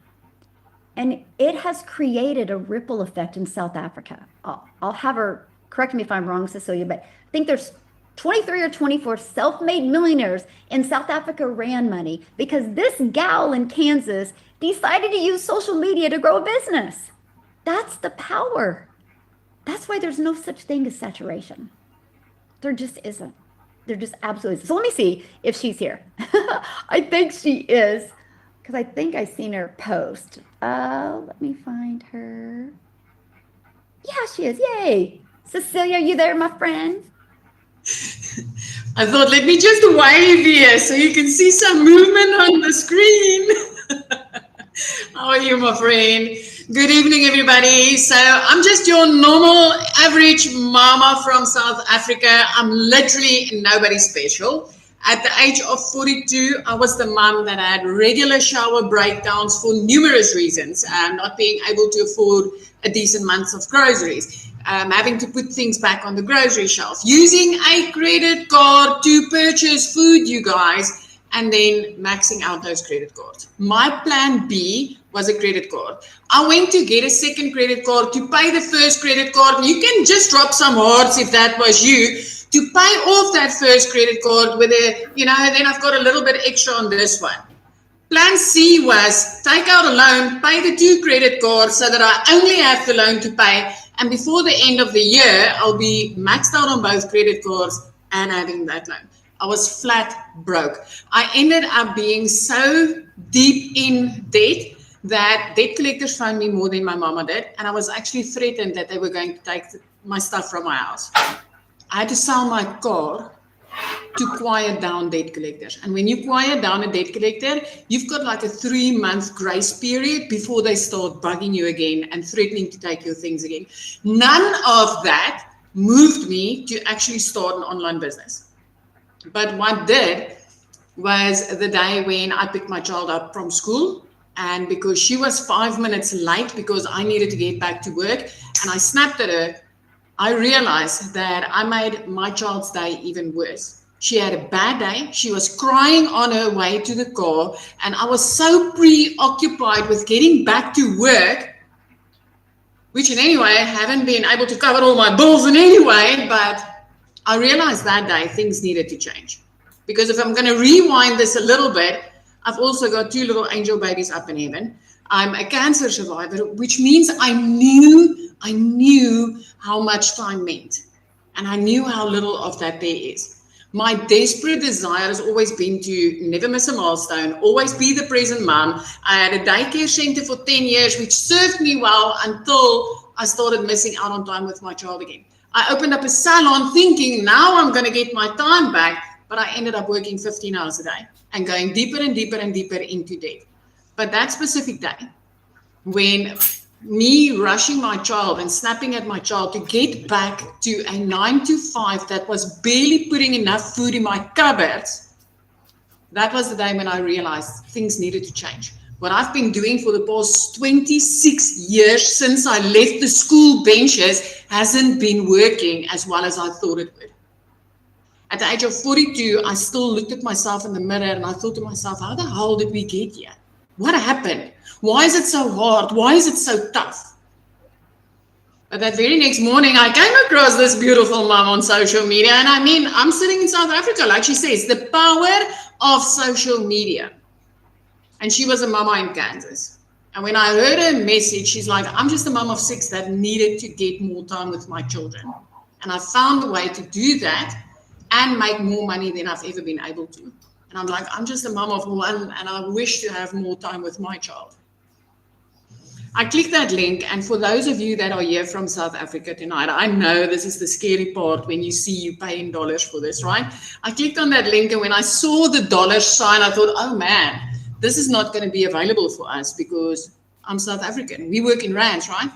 and it has created a ripple effect in South Africa. I'll have her correct me if I'm wrong, Cecilia, but I think there's 23 or 24 self-made millionaires in South Africa ran money because this gal in Kansas decided to use social media to grow a business. That's the power. That's why there's no such thing as saturation. There just isn't. There just absolutely isn't. So let me see if she's here. I think she is. Because I think I seen her post. Let me find her. Yeah, she is. Yay. Cecilia, are you there, my friend? I thought, let me just wave here so you can see some movement on the screen. How are you, my friend? Good evening, everybody. So I'm just your normal, average mama from South Africa. I'm literally nobody special. At the age of 42, I was the mom that had regular shower breakdowns for numerous reasons, not being able to afford a decent month of groceries, having to put things back on the grocery shelf, using a credit card to purchase food, you guys, and then maxing out those credit cards. My plan B was a credit card. I went to get a second credit card to pay the first credit card. You can just drop some hearts if that was you. To pay off that first credit card with a, then I've got a little bit extra on this one. Plan C was take out a loan, pay the 2 credit cards so that I only have the loan to pay. And before the end of the year, I'll be maxed out on both credit cards and having that loan. I was flat broke. I ended up being so deep in debt that debt collectors found me more than my mama did. And I was actually threatened that they were going to take my stuff from my house. I had to sell my car to quiet down debt collectors. And when you quiet down a debt collector, you've got like a 3-month grace period before they start bugging you again and threatening to take your things again. None of that moved me to actually start an online business. But what did was the day when I picked my child up from school, and because she was 5 minutes late because I needed to get back to work, and I snapped at her, I realized that I made my child's day even worse. She had a bad day. She was crying on her way to the car, and I was so preoccupied with getting back to work which in any way haven't been able to cover all my bills in any way, but I realized that day things needed to change. Because if I'm going to rewind this a little bit, I've also got 2 little angel babies up in heaven. I'm a cancer survivor, which means I knew how much time meant. And I knew how little of that there is. My desperate desire has always been to never miss a milestone, always be the present mom. I had a daycare center for 10 years, which served me well until I started missing out on time with my child again. I opened up a salon thinking now I'm going to get my time back, but I ended up working 15 hours a day and going deeper and deeper and deeper into debt. But that specific day, when me rushing my child and snapping at my child to get back to a 9 to 5 that was barely putting enough food in my cupboards, that was the day when I realized things needed to change. What I've been doing for the past 26 years since I left the school benches hasn't been working as well as I thought it would. At the age of 42, I still looked at myself in the mirror and I thought to myself, how the hell did we get here? What happened? Why is it so hard? Why is it so tough? But that very next morning, I came across this beautiful mom on social media. And I mean, I'm sitting in South Africa, like she says, the power of social media. And she was a mama in Kansas. And when I heard her message, she's like, I'm just a mom of 6 that needed to get more time with my children. And I found a way to do that and make more money than I've ever been able to. And I'm like, I'm just a mom of 1 and I wish to have more time with my child. I clicked that link, and for those of you that are here from South Africa tonight, I know this is the scary part when you see you pay in dollars for this, right? I clicked on that link, and when I saw the dollar sign, I thought, oh man, this is not going to be available for us because I'm South African. We work in rands, right?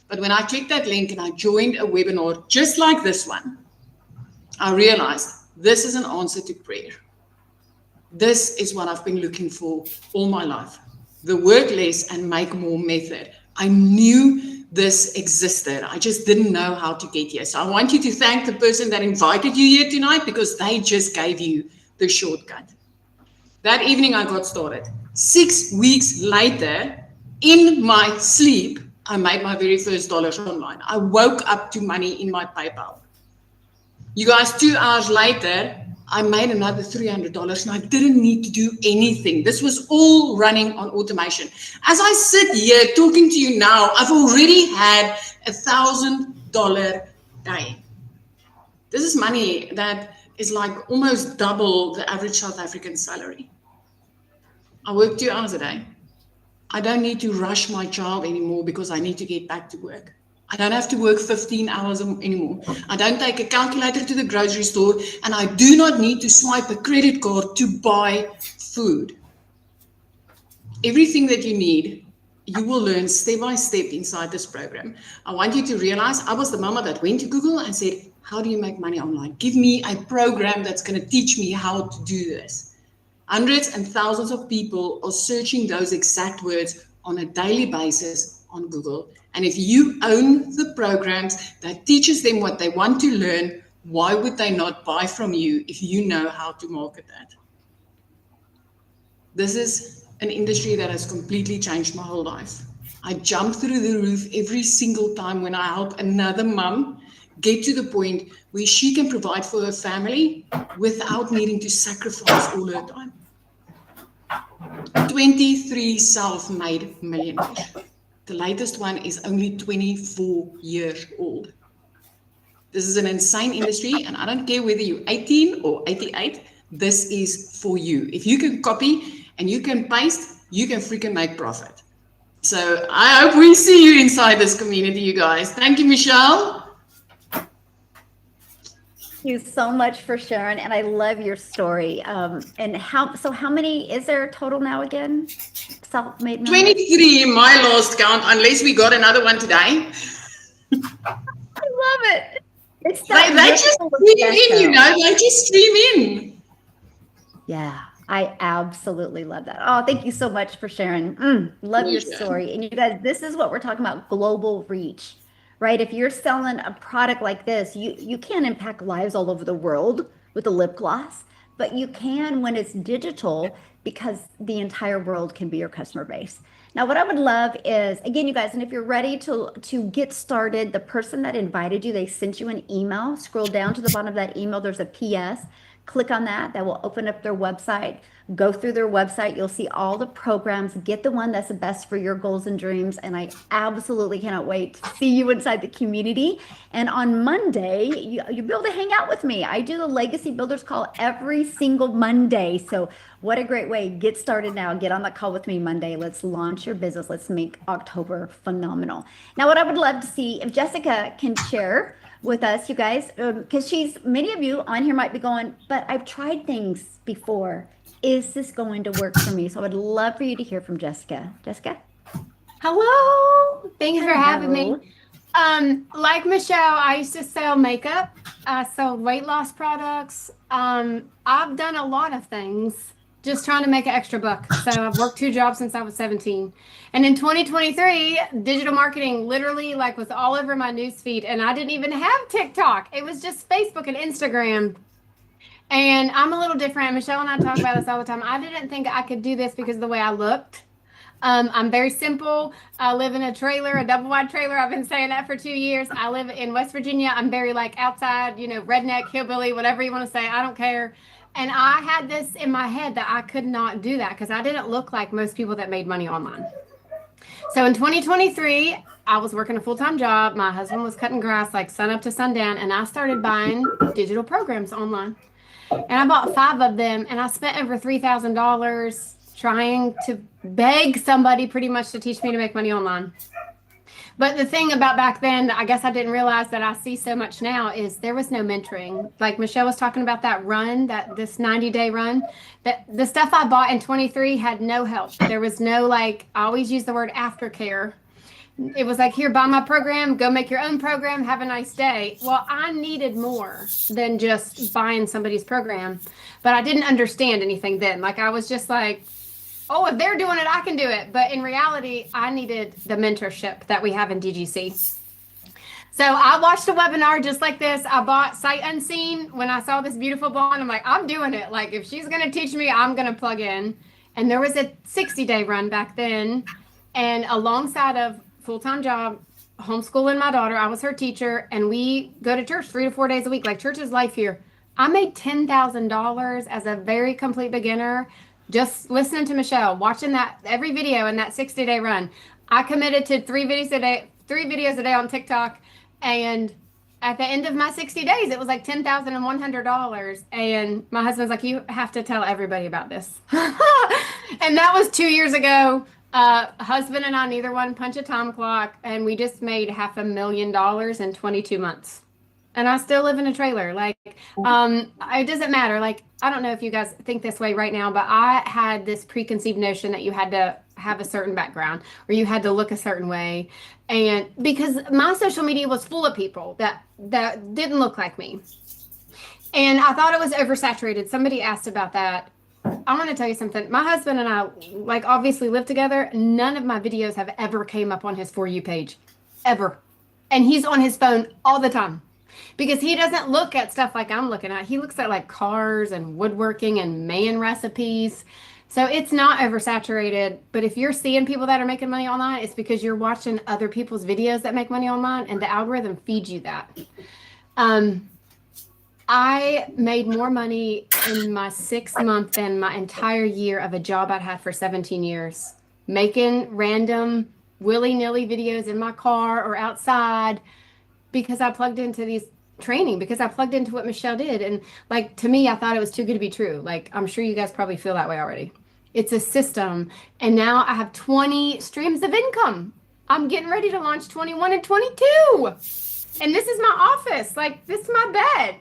But when I clicked that link and I joined a webinar just like this one, I realized this is an answer to prayer. This is what I've been looking for all my life. The work less and make more method. I knew this existed. I just didn't know how to get here. So I want you to thank the person that invited you here tonight because they just gave you the shortcut. That evening I got started. 6 weeks later, in my sleep, I made my very first dollars online. I woke up to money in my PayPal. You guys, 2 hours later, I made another $300 and I didn't need to do anything. This was all running on automation. As I sit here talking to you now, I've already had $1,000 day. This is money that is like almost double the average South African salary. I work 2 hours a day. I don't need to rush my child anymore because I need to get back to work. I don't have to work 15 hours anymore. I don't take a calculator to the grocery store, and I do not need to swipe a credit card to buy food. Everything that you need, you will learn step by step inside this program. I want you to realize I was the mama that went to Google and said, how do you make money online? Give me a program that's going to teach me how to do this. Hundreds and thousands of people are searching those exact words on a daily basis on Google. And if you own the programs that teaches them what they want to learn, why would they not buy from you if you know how to market that? This is an industry that has completely changed my whole life. I jump through the roof every single time when I help another mom get to the point where she can provide for her family without needing to sacrifice all her time. 23 self-made millionaires. The latest one is only 24 years old. This is an insane industry, and I don't care whether you're 18 or 88, this is for you. If you can copy and you can paste, you can freaking make profit. So I hope we see you inside this community, you guys. Thank you, Michelle. Thank you so much for sharing, and I love your story. And how many is there total now again? Self-made 23, my last count, unless we got another one today. I love it. It's they just stream in, you know, they just stream in. Yeah, I absolutely love that. Oh, thank you so much for sharing. Love your story. And you guys, this is what we're talking about, global reach. Right? If you're selling a product like this, you can't impact lives all over the world with a lip gloss, but you can when it's digital because the entire world can be your customer base. Now, what I would love is, again, you guys, and if you're ready to get started, the person that invited you, they sent you an email. Scroll down to the bottom of that email. There's a PS. Click on that. That will open up their website. Go through their website. You'll see all the programs. Get the one that's the best for your goals and dreams. And I absolutely cannot wait to see you inside the community. And on Monday, you'll be able to hang out with me. I do the Legacy Builders call every single Monday. So what a great way. Get started now. Get on the call with me Monday. Let's launch your business. Let's make October phenomenal. Now, what I would love to see, if Jessica can share with us, you guys, because many of you on here might be going, but I've tried things before. Is this going to work for me? So I would love for you to hear from Jessica. Jessica? Hello. Thanks for having me. Like Michelle, I used to sell makeup. I sell weight loss products. I've done a lot of things just trying to make an extra buck. So I've worked 2 jobs since I was 17. And in 2023, digital marketing literally was all over my newsfeed. And I didn't even have TikTok. It was just Facebook and Instagram. And I'm a little different. Michelle and I talk about this all the time. I didn't think I could do this because of the way I looked. I'm very simple. I live in a trailer, a double wide trailer. I've been saying that for 2 years. I live in West Virginia. I'm very outside, redneck, hillbilly, whatever you want to say. I don't care. And I had this in my head that I could not do that because I didn't look like most people that made money online. So in 2023, I was working a full-time job. My husband was cutting grass sun up to sundown, and I started buying digital programs online. And I bought 5 of them, and I spent over $3,000 trying to beg somebody pretty much to teach me to make money online. But the thing about back then, I guess I didn't realize that I see so much now, is there was no mentoring. Like Michelle was talking about that run, this 90-day run, that the stuff I bought in 23 had no help. There was no, I always use the word aftercare. It was here, buy my program, go make your own program, have a nice day. Well, I needed more than just buying somebody's program, but I didn't understand anything then. I was just oh, if they're doing it, I can do it. But in reality, I needed the mentorship that we have in DGC. So I watched a webinar just like this. I bought Sight Unseen. When I saw this beautiful blonde, I'm I'm doing it. If she's going to teach me, I'm going to plug in. And there was a 60-day run back then. And alongside of full-time job, homeschooling my daughter, I was her teacher. And we go to church 3 to 4 days a week. Church is life here. I made $10,000 as a very complete beginner. Just listening to Michelle, watching that every video in that 60-day run. I committed to 3 videos a day on TikTok. And at the end of my 60 days, it was $10,100. And my husband's you have to tell everybody about this. And that was 2 years ago. Husband and I, neither one punch a time clock. And we just made $500,000 in 22 months. And I still live in a trailer. It doesn't matter. I don't know if you guys think this way right now, but I had this preconceived notion that you had to have a certain background or you had to look a certain way. And because my social media was full of people that didn't look like me. And I thought it was oversaturated. Somebody asked about that. I want to tell you something. My husband and I, obviously live together. None of my videos have ever came up on his For You page. Ever. And he's on his phone all the time. Because he doesn't look at stuff like I'm looking at. He looks at cars and woodworking and man recipes. So it's not oversaturated. But if you're seeing people that are making money online, it's because you're watching other people's videos that make money online, and the algorithm feeds you that. I made more money in my 6th month than my entire year of a job I'd had for 17 years. Making random willy-nilly videos in my car or outside, because I plugged into these training, because I plugged into what Michelle did. And to me, I thought it was too good to be true. I'm sure you guys probably feel that way already. It's a system. And now I have 20 streams of income. I'm getting ready to launch 21 and 22. And this is my office. This is my bed.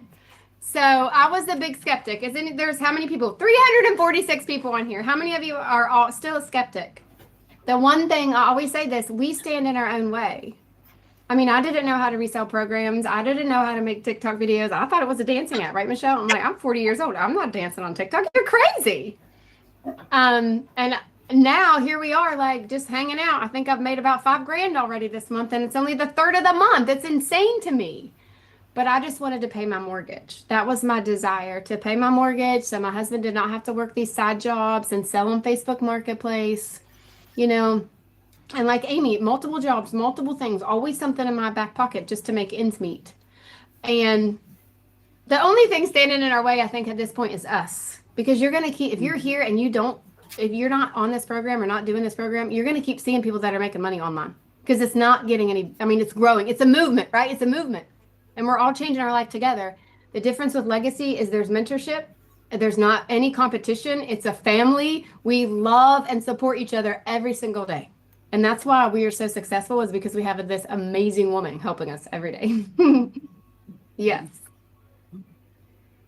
So I was a big skeptic. There's how many people? 346 people on here. How many of you are all still a skeptic? The one thing I always say this, we stand in our own way. I didn't know how to resell programs. I didn't know how to make TikTok videos. I thought it was a dancing app, right, Michelle? I'm I'm 40 years old. I'm not dancing on TikTok. You're crazy. And now here we are, just hanging out. I think I've made about $5,000 already this month, and it's only the 3rd of the month. It's insane to me. But I just wanted to pay my mortgage. That was my desire, to pay my mortgage so my husband did not have to work these side jobs and sell on Facebook Marketplace. And like Amy, multiple jobs, multiple things, always something in my back pocket just to make ends meet. And the only thing standing in our way, I think, at this point is us. Because you're going to keep, if you're here and if you're not on this program or not doing this program, you're going to keep seeing people that are making money online. Because it's not getting any, I mean, it's growing. It's a movement, right? It's a movement. And we're all changing our life together. The difference with Legacy is there's mentorship. There's not any competition. It's a family. We love and support each other every single day. And that's why we are so successful, is because we have this amazing woman helping us every day. Yes.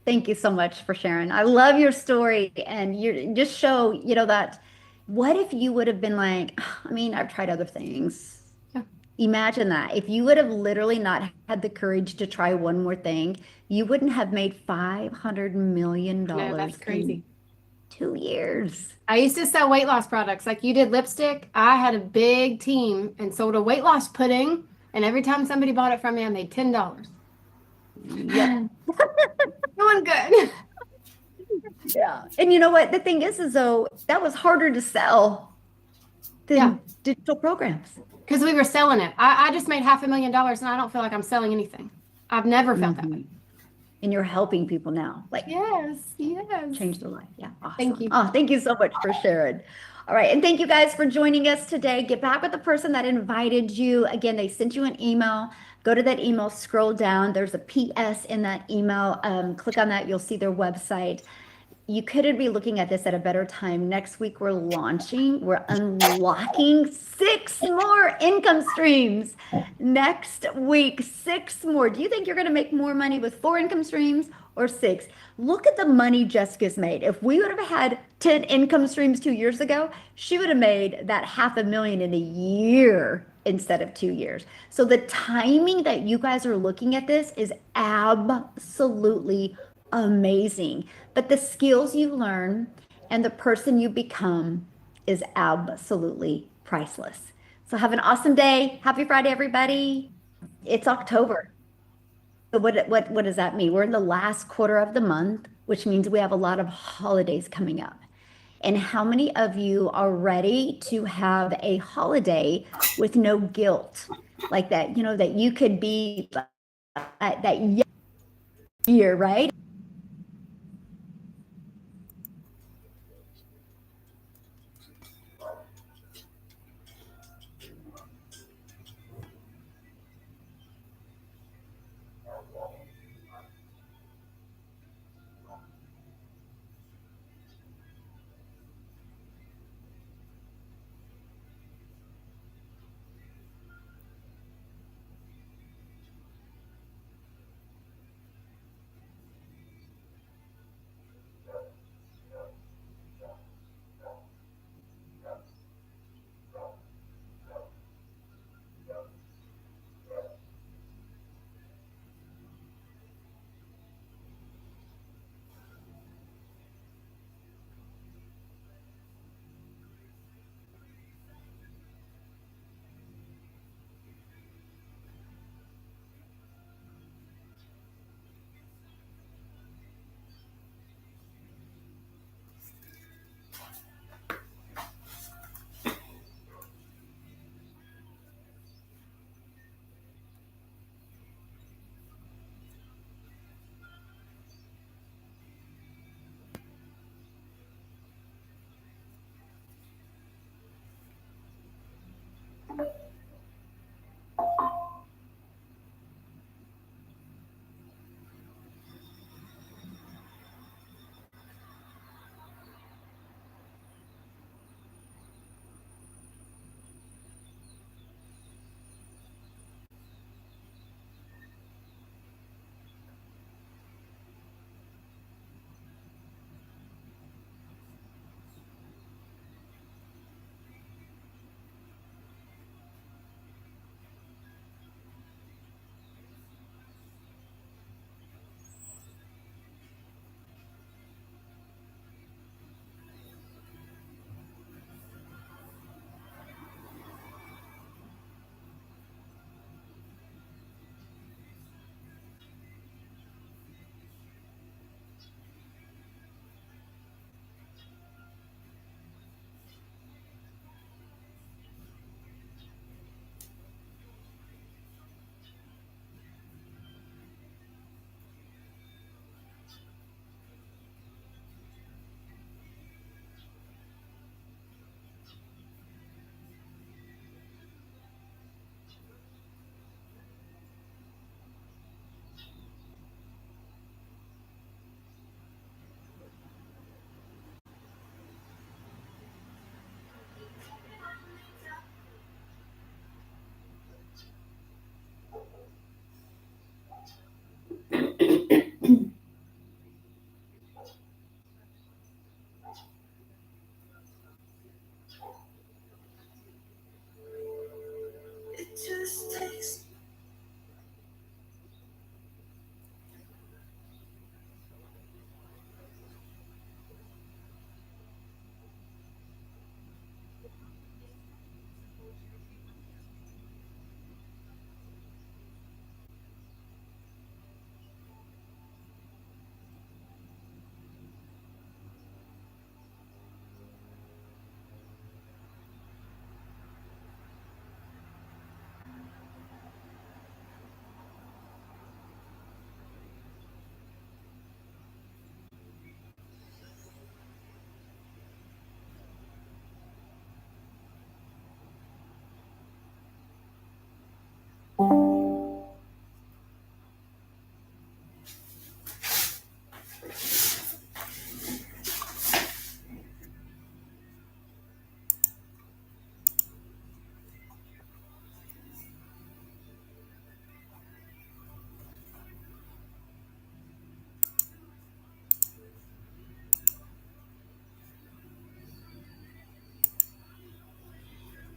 Thank you so much for sharing. I love your story, and you just show, that what if you would have been like, I mean, I've tried other things. Yeah. Imagine that. If you would have literally not had the courage to try one more thing, you wouldn't have made $500 million No, that's crazy. in 2 years. I used to sell weight loss products. Like you did lipstick. I had a big team and sold a weight loss pudding. And every time somebody bought it from me, I made $10. Yep. Doing good. Yeah. And you know what? The thing is though, that was harder to sell than digital programs. Because we were selling it. I just made $500,000 and I don't feel like I'm selling anything. I've never felt that way. And you're helping people now. Like, yes. change their life. Yeah. Awesome. Thank you. Oh, thank you so much for sharing. All right. And thank you guys for joining us today. Get back with the person that invited you. Again, they sent you an email. Go to that email, scroll down. There's a PS in that email. Click on that. You'll see their website. You couldn't be looking at this at a better time. Next week, we're unlocking 6 more income streams. Next week, 6 more. Do you think you're going to make more money with 4 income streams or 6? Look at the money Jessica's made. If we would have had 10 income streams 2 years ago, she would have made that $500,000 in a year instead of 2 years. So the timing that you guys are looking at this is absolutely amazing. But the skills you learn and the person you become is absolutely priceless. So have an awesome day. Happy Friday, everybody. It's October. So what does that mean? We're in the last quarter of the month, which means we have a lot of holidays coming up. And how many of you are ready to have a holiday with no guilt? Like that, that you could be that year, right?